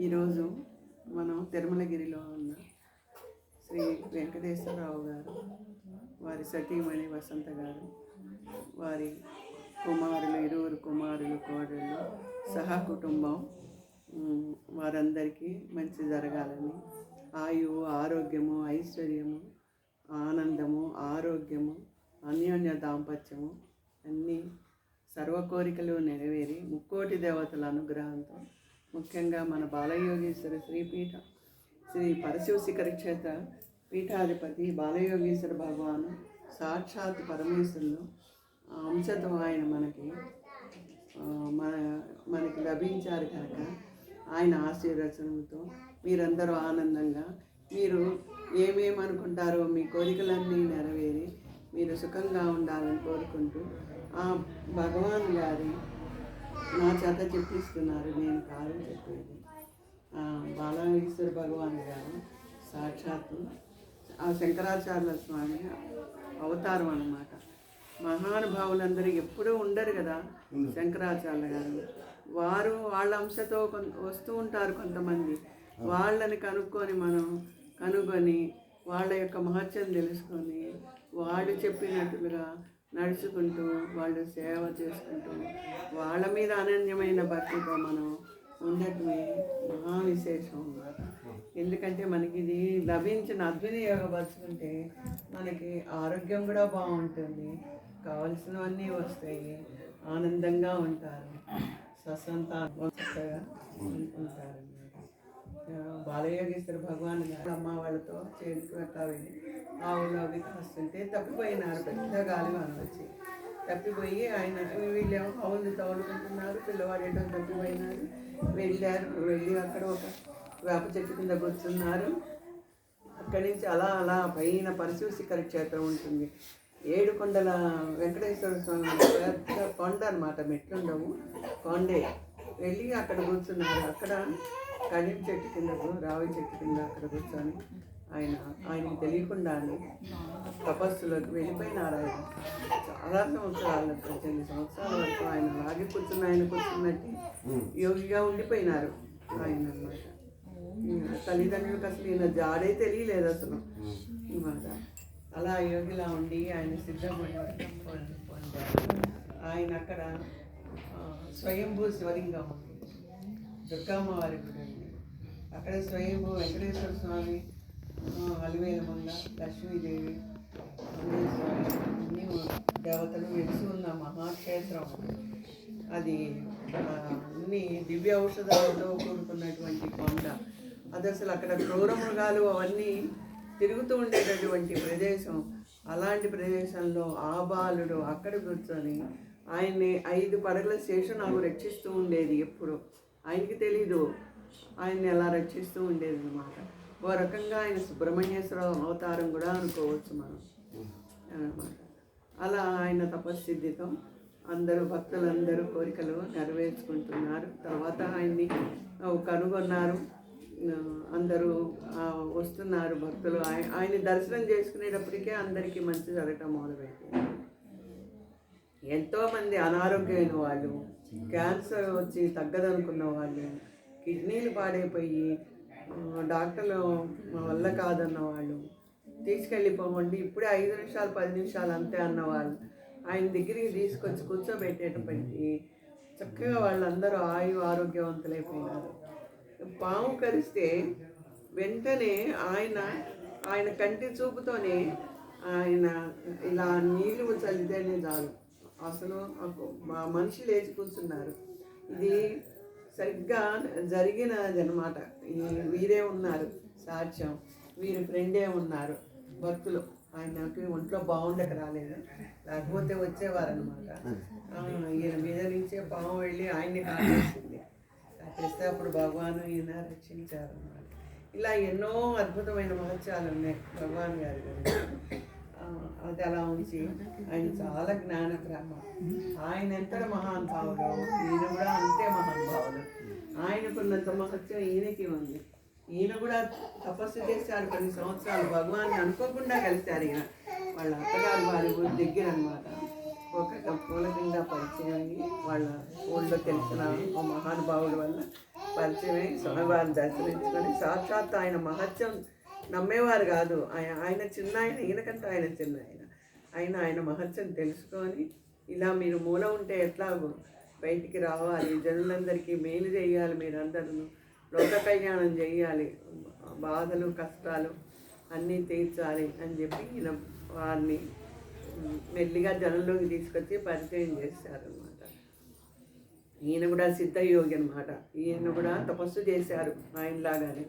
ఈరోజు మనం తిరుమలగిరిలో ఉన్న శ్రీ వెంకటేశ్వరరావు గారు, వారి సతీమణి వసంత గారు, వారి కుమారులు, ఇరువురు కుమారులు, కోడళ్ళు, సహా కుటుంబం వారందరికీ మంచి జరగాలని, ఆయువు, ఆరోగ్యము, ఐశ్వర్యము, ఆనందము, ఆరోగ్యము, అన్యోన్య దాంపత్యము అన్నీ సర్వ కోరికలు నెరవేరి ముక్కోటి దేవతల అనుగ్రహంతో, ముఖ్యంగా మన బాలయోగీశ్వర శ్రీ పరశివ శిఖర క్షేత్ర పీఠాధిపతి బాలయోగీశ్వర భగవాను సాక్షాత్ పరమేశ్వరులు అంశతో ఆయన మనకి లభించారు కనుక ఆయన ఆశీర్వచనంతో మీరందరూ ఆనందంగా, మీరు ఏమేమనుకుంటారో మీ కోరికలన్నీ నెరవేరి మీరు సుఖంగా ఉండాలని కోరుకుంటూ, ఆ భగవాన్ గారి నా చేత చెప్పిస్తున్నారు, నేను కాదని చెప్పేది. బాలయోగీశ్వర భగవాన్ గారు సాక్షాత్తు ఆ శంకరాచార్యుల స్వామి అవతారం అన్నమాట. మహానుభావులందరూ ఎప్పుడూ ఉండరు కదా శంకరాచార్యుల గారు. వారు వాళ్ళ అంశతో వస్తూ ఉంటారు కొంతమంది. వాళ్ళని కనుగొని వాళ్ళ యొక్క మహత్యం తెలుసుకొని వాళ్ళు చెప్పినట్లుగా నడుచుకుంటూ, వాళ్ళు సేవ చేసుకుంటూ, వాళ్ళ మీద అనన్యమైన భక్తితో మనం ఉండటమే మహా విశేషం అన్నమాట. ఎందుకంటే మనకి ఇది లభించిన అద్వినియోగపరుచుకుంటే మనకి ఆరోగ్యం కూడా బాగుంటుంది, కావలసినవన్నీ వస్తాయి, ఆనందంగా ఉంటారు, చక్కగా ఉంటారు. బాలయోగేశ్వర భగవాన్ గారు అమ్మ వాళ్ళతో చేరుకుంటారు. ఆవులు అవి కాస్తుంటే తప్పిపోయినారు, పెద్ద గాలి వచ్చి తప్పిపోయి ఆయన వీళ్ళేమో ఆవులు తోలుకుంటున్నారు, పిల్లవాడు ఏటో తప్పిపోయినారు. వెళ్ళి అక్కడ ఒక వేప చెట్టు కింద కూర్చున్నారు. అక్కడి నుంచి అలా పైన పరశివ శిఖర క్షేత్రం ఉంటుంది. 7 కొండల వెంకటేశ్వర స్వామి పెద్ద కొండ అనమాట, మెట్లుండవు, కొండే. వెళ్ళి అక్కడ కూర్చున్నారు. అక్కడ కడిం చెట్టు కింద, రావి చెట్టు కింద అక్కడ కూర్చొని ఆయనకి తెలియకుండానే తపస్సులోకి వెళ్ళిపోయినారు. ఆయన చాలా సంవత్సరాలు, 18 సంవత్సరాల వరకు ఆయన కూర్చున్నట్టు యోగిగా ఉండిపోయినారు ఆయన అన్నమాట. తల్లిదండ్రులకు అసలు ఈయన జాడే తెలియలేదు అసలు అన్నమాట. అలా యోగిలా ఉండి ఆయన సిద్ధపడి పొందారు. ఆయన అక్కడ స్వయంభూ శివలింగం ఉంది, దుర్గమ్మ వారి గుడి ఉంది. అక్కడ స్వయంభూ వెంకటేశ్వర స్వామి, అలివేలమంగ, లక్ష్మీదేవి, అన్ని దేవతలు వెలిసి ఉన్న మహాక్షేత్రం అది. అన్ని దివ్య ఔషధాలతో కూడుకున్నటువంటి కొండ అది. అసలు అక్కడ క్రూర మృగాలు అవన్నీ తిరుగుతూ ఉండేటటువంటి ప్రదేశం. అలాంటి ప్రదేశంలో ఆ బాలుడు అక్కడ కూర్చొని ఆయన్ని 5 పడగల శేషనాగు రక్షిస్తూ ఉండేది. ఎప్పుడు ఆయనకి తెలీదు, ఆయన్ని ఎలా రక్షిస్తూ ఉండేది అన్నమాట. ఓ రకంగా ఆయన సుబ్రహ్మణ్యేశ్వర అవతారం కూడా అనుకోవచ్చు మనం అన్నమాట. అలా ఆయన తపస్సిద్ధితో భక్తులందరూ కోరికలు నెరవేర్చుకుంటున్నారు. తర్వాత ఆయన్ని కనుగొన్నారు, అందరూ వస్తున్నారు భక్తులు. ఆయన దర్శనం చేసుకునేటప్పటికే అందరికీ మంచి జరగటం మొదలుపెట్టింది. ఎంతోమంది అనారోగ్యమైన వాళ్ళు, క్యాన్సర్ వచ్చి తగ్గదనుకున్న వాళ్ళు, కిడ్నీలు పాడైపోయి డాక్టర్లు మా వల్ల కాదన్న వాళ్ళు, తీసుకెళ్ళిపోమండి ఇప్పుడే 5 నిమిషాలు 10 నిమిషాలు అంతే అన్నవాళ్ళు ఆయన దగ్గరికి తీసుకొచ్చి కూర్చోబెట్టేటప్పటికి చక్కగా వాళ్ళందరూ ఆరోగ్యవంతులైపోయినారు. పాము కరిస్తే వెంటనే ఆయన కంటి చూపుతోనే ఆయన ఇలా నీళ్ళు చల్లితేనే చాలు, అసలు మనిషి లేచి కూర్చున్నారు. ఇది సరిగ్గా జరిగినది అనమాట. వీరే ఉన్నారు సాక్ష్యం, వీరి ఫ్రెండే ఉన్నారు భక్తులు. ఆయనకి ఒంట్లో బాగుండక రాలేదు, లేకపోతే వచ్చేవారనమాట. ఈయన మీద నుంచే పాము వెళ్ళి ఆయన్ని కాటేసింది. కాటేస్తే అప్పుడు భగవాను ఈయన రక్షించారు అన్నమాట. ఇలా ఎన్నో అద్భుతమైన మహత్యాలు ఉన్నాయి భగవాన్ గారి గురించి. అది అలా ఉంచి ఆయన చాలా జ్ఞాన బ్రహ్మ. ఆయన ఎంత మహానుభావుడు, ఈయన కూడా అంతే మహానుభావుడు. ఆయనకున్నంత మహత్యం ఈయనకి ఉంది. ఈయన కూడా తపస్సు చేశారు కొన్ని సంవత్సరాలు, భగవాన్ని అనుకోకుండా కలిశారు. ఈయన వాళ్ళ అత్తగారు వారి దగ్గర అనమాట. ఒక మూలకంగా పరిచయం అయ్యి వాళ్ళ ఊళ్ళో తెలిసిన ఒక మహానుభావుడి వల్ల పరిచయం అయ్యి స్వామివారిని దర్శనించుకొని సాక్షాత్ ఆయన మహత్యం నమ్మేవారు కాదు. ఆయన చిన్న ఆయన, ఈయనకంటే ఆయన చిన్న ఆయన మహత్యం తెలుసుకొని ఇలా మీరు మూల ఉంటే ఎట్లా బయటికి రావాలి, జనులందరికీ మేలు చేయాలి, మీరందరూ లోక కళ్యాణం చేయాలి, బాధలు కష్టాలు అన్నీ తీర్చాలి అని చెప్పి ఈయన వారిని మెల్లిగా జనంలోకి తీసుకొచ్చి పరిచయం చేశారనమాట. ఈయన కూడా సిద్ధయోగి అనమాట. ఈయన కూడా తపస్సు చేశారు, ఆయనలాగానే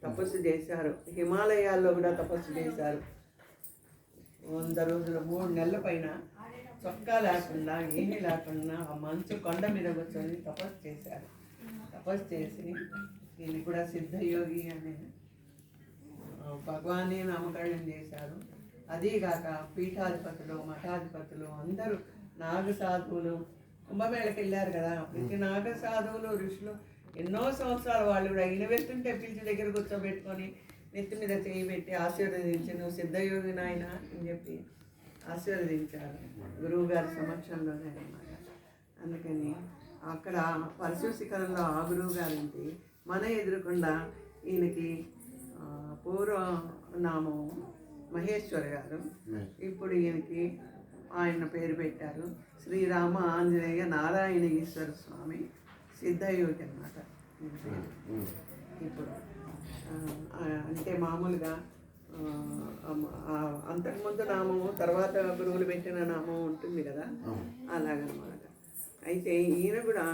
తపస్సు చేశారు. హిమాలయాల్లో కూడా తపస్సు చేశారు. 100 రోజులు 3 నెలల పైన చొక్కా లేకుండా ఏమీ లేకుండా ఆ మంచు కొండ మీద కూర్చొని తపస్సు చేశారు. తపస్సు చేసి ఈయన కూడా సిద్ధయోగి అనే భగవానే నామకరణం చేశారు. అదీగాక పీఠాధిపతులు, మఠాధిపతులు అందరూ నాగ సాధువులు కుంభమేళకి వెళ్ళారు కదా, ప్రతి నాగ సాధువులు ఋషులు ఎన్నో సంవత్సరాలు వాళ్ళు కూడా ఈయన వెళ్తుంటే పిలిచి దగ్గర కూర్చోబెట్టుకొని నెత్తి మీద చేయి పెట్టి ఆశీర్వదించి నువ్వు సిద్ధయోగి నాయన అని చెప్పి ఆశీర్వదించారు గురువు గారి సమక్షంలోనే అన్నమాట. అందుకని అక్కడ పరశు శిఖరంలో ఆ గురువు గారింటి మన ఎదురుకుండా ఈయనకి పూర్వనామం మహేశ్వర గారు, ఇప్పుడు ఈయనకి ఆయన పేరు పెట్టారు శ్రీరామ ఆంజనేయ నారాయణ ఈశ్వర స్వామి సిద్ధయోగి అన్నమాట. ఇప్పుడు అంటే మామూలుగా అంతకుముందు నామము తర్వాత గురువులు పెట్టిన నామం ఉంటుంది కదా, అలాగనమాట. అయితే ఈయన కూడా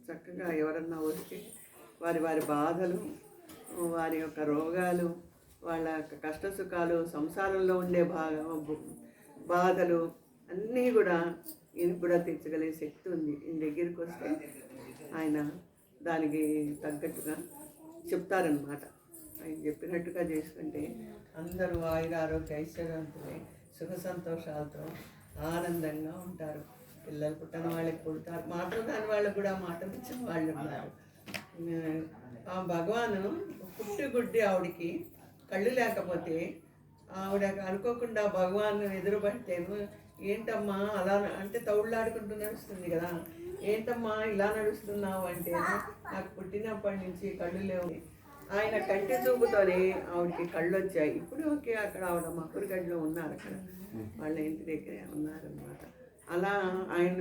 చక్కగా ఎవరన్నా వస్తే వారి వారి బాధలు, వారి యొక్క రోగాలు, వాళ్ళ యొక్క కష్ట సుఖాలు, సంసారంలో ఉండే బాధలు అన్నీ కూడా ఈయన కూడా తీర్చగలిగే శక్తి ఉంది. ఈయన దగ్గరికి వస్తే ఆయన దానికి తగ్గట్టుగా చెప్తారనమాట. ఆయన చెప్పినట్టుగా చేసుకుంటే అందరూ ఆయుర ఆరోగ్య ఐశ్వర్యవంతులై సుఖ సంతోషాలతో ఆనందంగా ఉంటారు. పిల్లలు పుట్టిన వాళ్ళకి పుడతారు, మాటలు కాని వాళ్ళకు కూడా మాటలు ఇచ్చిన వాళ్ళు ఉన్నారు. ఆ భగవాను పుట్టి ఆవిడికి కళ్ళు లేకపోతే ఆవిడ అనుకోకుండా భగవాన్ ఎదురుపడితేను ఏంటమ్మా అలా అంటే తౌళ్ళాడుకుంటూ నడుస్తుంది కదా, ఏంటమ్మా ఇలా నడుస్తున్నావు అంటే నాకు పుట్టినప్పటి నుంచి కళ్ళు లేవు. ఆయన కంటి చూపుతోనే ఆవిడకి కళ్ళు వచ్చాయి. ఇప్పుడు ఓకే, అక్కడ ఆవిడ మక్కురుగడ్డలో ఉన్నారు, అక్కడ వాళ్ళ ఇంటి దగ్గరే ఉన్నారన్నమాట. అలా ఆయన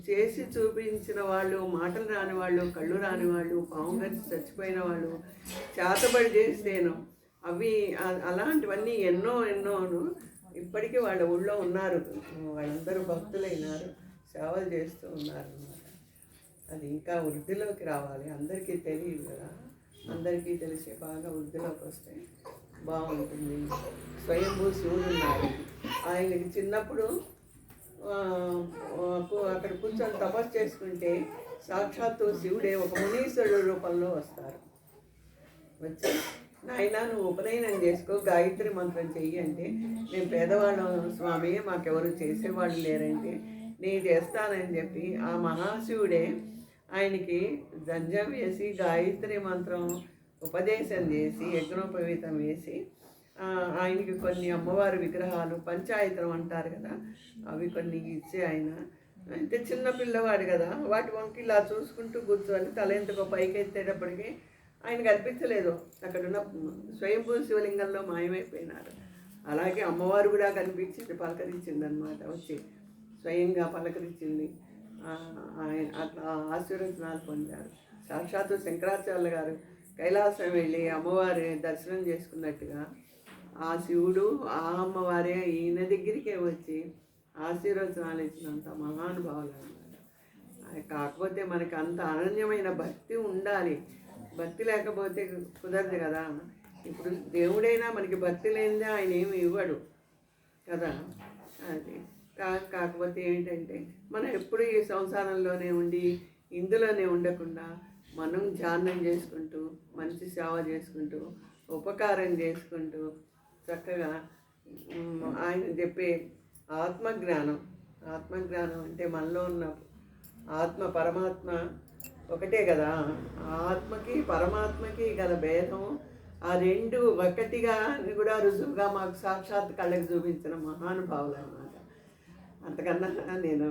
చేసి చూపించిన వాళ్ళు, మాటలు రాని వాళ్ళు, కళ్ళు రాని వాళ్ళు, పాము గడిచి చచ్చిపోయిన వాళ్ళు, చేతబడి చేస్తేను అవి అలాంటివన్నీ ఎన్నోను ఇప్పటికీ వాళ్ళ ఊళ్ళో ఉన్నారు. వాళ్ళందరూ భక్తులైనారు, సేవలు చేస్తూ ఉన్నారు అన్నమాట. అది ఇంకా వృద్ధిలోకి రావాలి, అందరికీ తెలియదు కదా, అందరికీ తెలిసే బాగా వృద్ధిలోకి వస్తే బాగుంటుంది. స్వయంభూ శివుడు ఉన్నారు, ఆయనకి చిన్నప్పుడు అక్కడ కూర్చొని తపస్సు చేసుకుంటే సాక్షాత్తు శివుడే ఒక మునీశ్వరుడు రూపంలో వస్తారు. వచ్చి నాయన నువ్వు ఉపనయనం చేసుకో, గాయత్రి మంత్రం చెయ్యి అంటే మేము పేదవాళ్ళం స్వామి, మాకెవరు చేసేవాళ్ళు లేరంటే నేను చేస్తానని చెప్పి ఆ మహాశివుడే ఆయనకి జంజం వేసి గాయత్రి మంత్రం ఉపదేశం చేసి యజ్ఞోపవీతం వేసి ఆయనకి కొన్ని అమ్మవారి విగ్రహాలు పంచాయతం అంటారు కదా, అవి కొన్ని ఇచ్చి ఆయన అంటే చిన్న పిల్లవాడు కదా, వాటి వంకి ఇలా చూసుకుంటూ కూర్చొని తల ఎంతకో పైకి ఎత్తేటప్పటికి ఆయన కనిపించలేదు, అక్కడున్న స్వయంభూ శివలింగంలో మాయమైపోయినారు. అలాగే అమ్మవారు కూడా కనిపించింది, పలకరించింది అనమాట, వచ్చి స్వయంగా పలకరించింది. అట్లా ఆశీర్వచనాలు పొందారు. సాక్షాత్తు శంకరాచార్యుల గారు కైలాసం వెళ్ళి అమ్మవారి దర్శనం చేసుకున్నట్టుగా ఆ శివుడు ఆ అమ్మవారే ఈయన దగ్గరికే వచ్చి ఆశీర్వచనాలు ఇచ్చినంత మహానుభావులు అన్నమాట. కాకపోతే మనకి అంత అనన్యమైన భక్తి ఉండాలి, భక్తి లేకపోతే కుదరదు కదా. ఇప్పుడు దేవుడైనా మనకి భక్తి లేనిదే ఆయన ఏమి ఇవ్వడు కదా. అది కాకపోతే ఏంటంటే మనం ఎప్పుడు ఈ సంసారంలోనే ఉండి ఇందులోనే ఉండకుండా మనం ధ్యానం చేసుకుంటూ మంచి సేవ చేసుకుంటూ ఉపకారం చేసుకుంటూ చక్కగా ఆయన చెప్పే ఆత్మజ్ఞానం అంటే మనలో ఉన్న ఆత్మ పరమాత్మ ఒకటే కదా, ఆత్మకి పరమాత్మకి గల భేదం ఆ రెండు ఒకటిగా కూడా రుజువుగా మాకు సాక్షాత్ కళ్ళకి చూపించిన మహానుభావులు అన్నమాట. అంతకన్నా నేను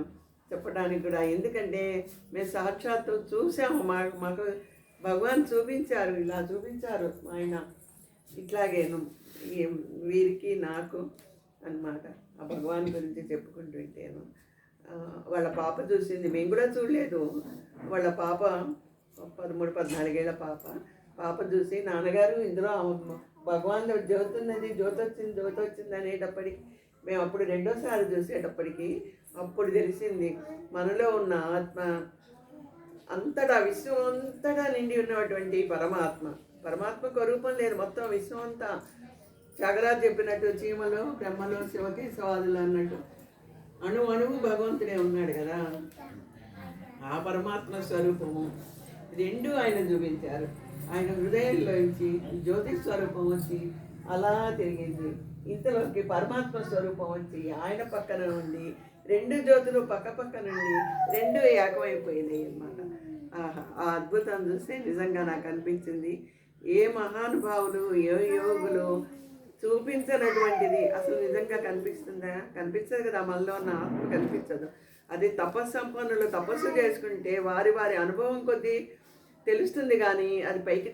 చెప్పడానికి కూడా, ఎందుకంటే మేము సాక్షాత్తు చూసాము, మాకు భగవాన్ చూపించారు, ఇలా చూపించారు ఆయన, ఇట్లాగేను వీరికి నాకు అన్నమాట. ఆ భగవాన్ గురించి చెప్పుకుంటుంటేను వాళ్ళ పాప చూసింది, మేము కూడా చూడలేదు. వాళ్ళ పాప 13-14 ఏళ్ల పాప చూసి, నాన్నగారు ఇందులో భగవాన్లో జ్యోతి ఉన్నది, జ్యోతి వచ్చింది అనేటప్పటికి, మేము అప్పుడు రెండోసారి చూసేటప్పటికి అప్పుడు తెలిసింది మనలో ఉన్న ఆత్మ అంతటా, విశ్వం అంతటా నిండి ఉన్నటువంటి పరమాత్మకు రూపం లేదు, మొత్తం విశ్వం అంతా. త్యాగరాజు చెప్పినట్టు చీమలు బ్రహ్మలు శివకేశవాదులు అన్నట్టు అణువు భగవంతుడే ఉన్నాడు కదా. ఆ పరమాత్మ స్వరూపము రెండు ఆయన చూపించారు. ఆయన హృదయంలోంచి జ్యోతి స్వరూపం వచ్చి అలా తిరిగింది, ఇంతలోకి పరమాత్మ స్వరూపం వచ్చి ఆయన పక్కన ఉండి, రెండు జ్యోతులు పక్క నుండి రెండు ఏకమైపోయినాయి అన్నమాట. ఆ అద్భుతం చూస్తే నిజంగా నాకు అనిపించింది, ఏ మహానుభావులు ఏ యోగులు చూపించినటువంటిది అసలు నిజంగా కనిపిస్తుందా? కనిపించదు కదా, మనలో ఉన్న ఆత్మ కనిపించదు. అది తపస్సంపన్నులు తపస్సు చేసుకుంటే వారి అనుభవం కొద్దీ తెలుస్తుంది, కానీ అది పైకి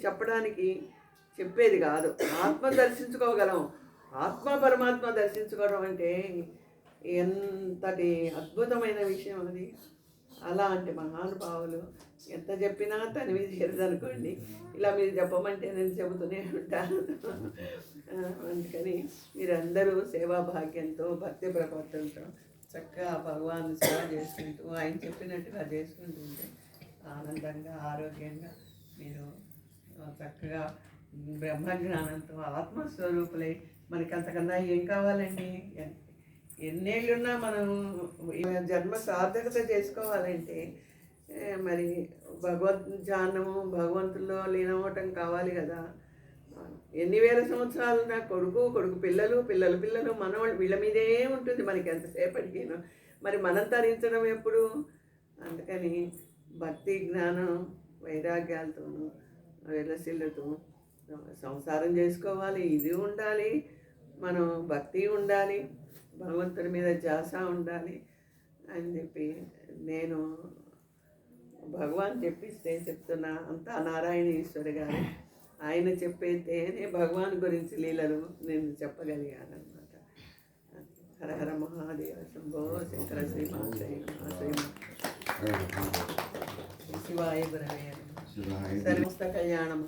చెప్పేది కాదు. ఆత్మ దర్శించుకోగలం, ఆత్మ పరమాత్మ దర్శించుకోవడం అంటే ఎంతటి అద్భుతమైన విషయం అది. అలాంటి మహానుభావులు ఎంత చెప్పినా తనివి తీరదనుకోండి. ఇలా మీరు చెప్పమంటే నేను చెబుతూనే ఉంటాను. అందుకని మీరందరూ సేవాభాగ్యంతో, భక్తి ప్రపత్తులతో చక్కగా భగవాన్ సేవ చేసుకుంటూ, ఆయన చెప్పినట్టుగా చేసుకుంటుంటే ఆనందంగా, ఆరోగ్యంగా మీరు చక్కగా బ్రహ్మజ్ఞానంతో ఆత్మస్వరూపులై, మనకి అంతకన్నా ఏం కావాలండి? ఎన్నేళ్ళున్నా మనం జన్మ సార్థకత చేసుకోవాలంటే మరి ధ్యానము, భగవంతుల్లో లీనమవటం కావాలి కదా. ఎన్ని వేల సంవత్సరాలు నా కొడుకు పిల్లలు మనవాళ్ళు వీళ్ళ మీదే ఉంటుంది మనకి ఎంతసేపటికిను. మరి మనం తరించడం ఎప్పుడు? అందుకని భక్తి, జ్ఞానం, వైరాగ్యాలతోనూ వెలసిల్లుతూ సంసారం చేసుకోవాలి. ఇది ఉండాలి, మనం భక్తి ఉండాలి, భగవంతుడి మీద ధ్యాస ఉండాలి అని చెప్పి నేను భగవాన్ చెప్పిస్తే చెప్తున్నా. అంతా నారాయణ ఈశ్వరి గారు ఆయన చెప్పేతేనే భగవాన్ గురించి లీలలు నేను చెప్పగలిగాను అన్నమాట. హర హర మహాదేవ శంభో శంకర శ్రీమాత్రే శివాయ గురవే సమస్త కళ్యాణం.